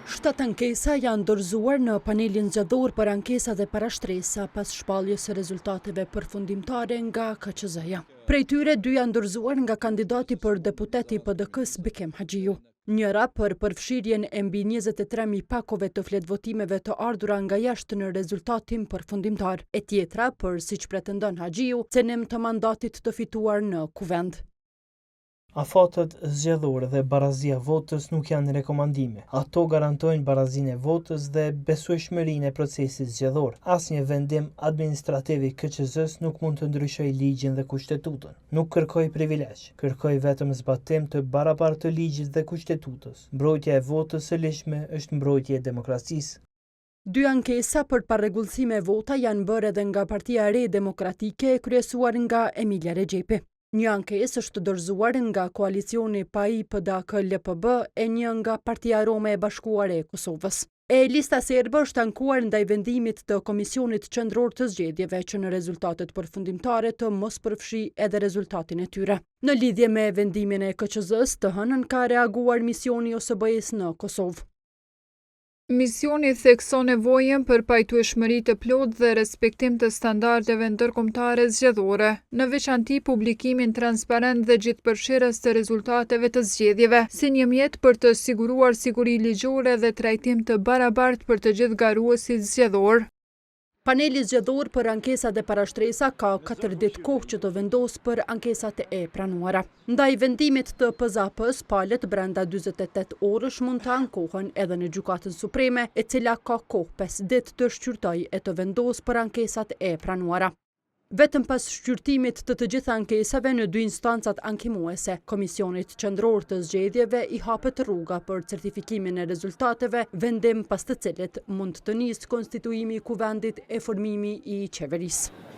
7 ankesa janë dorëzuar në panelin zgjedhor për ankesa dhe parashtresa pas shpalljes së rezultateve përfundimtare nga KQZ-ja. Prej tyre 2 janë dorëzuar nga kandidati për deputeti i PDK-s Bikem Haxhiu. Njëra për përfshirjen e mbi 23.000 pakove të fletvotimeve të ardhura nga jashtë në rezultatin përfundimtar, e tjetra për, siç pretendon Haxhiu, cenim të mandatit të fituar në kuvend. Afatet zgjedhore dhe barazia votës nuk janë rekomandime. Ato garantojnë barazinë e votës dhe besueshmërinë e procesit zgjedhor. Asnjë vendim administrativ i KQZ-s nuk mund të ndryshojë ligjin dhe kushtetutën. Nuk kërkoj privilegj, kërkoj vetëm zbatim të barabartë të ligjit dhe kushtetutës. Mbrojtja e votës së lishme është mbrojtje e demokracisë. 2 ankesa për parregullësime vota janë bërë edhe nga Partia e Re Demokratike e kryesuar nga Emilia Rexhepi. Një ankesë është dorëzuar nga koalicioni PAI PDAK-LPB e një nga Partia Rome e Bashkuar e Kosovës. Lista serbe është ankuar ndaj vendimit të Komisionit Qendror të Zgjedhjeve që në rezultatet përfundimtare të mos përfshi edhe rezultatin e tyre. Në lidhje me vendimin e KQZ-s, të hënën ka reaguar misioni OSBE-s në Kosovë. Misioni thekson nevojën për pajtueshmëri të plotë dhe respektim të standardeve ndërkombëtare zgjedhore, në veçanti publikimin transparent dhe gjithëpërfshirës të rezultateve të zgjedhjeve, si një mjet për të siguruar siguri ligjore dhe trajtim të barabartë për të gjithë garuesit zgjedhor. Paneli zgjedhor për ankesa dhe parashtresa ka 4 ditë kohë që të vendosë për ankesat e pranuara. Ndaj vendimit të PZAP-s, palët brenda 48 orësh mund të ankohen edhe në Gjykatën Supreme, e cila ka kohë 5 ditë të shqyrtojë e të vendosë për ankesat e pranuara. Vetëm pas shqyrtimit të gjitha ankesave në 2 instancat ankimuese, Komisionit Qendror të Zgjedhjeve i hapet rruga për certifikimin e rezultateve, vendim pas të cilit mund të nisë konstituimi i kuvendit e formimi i qeverisë.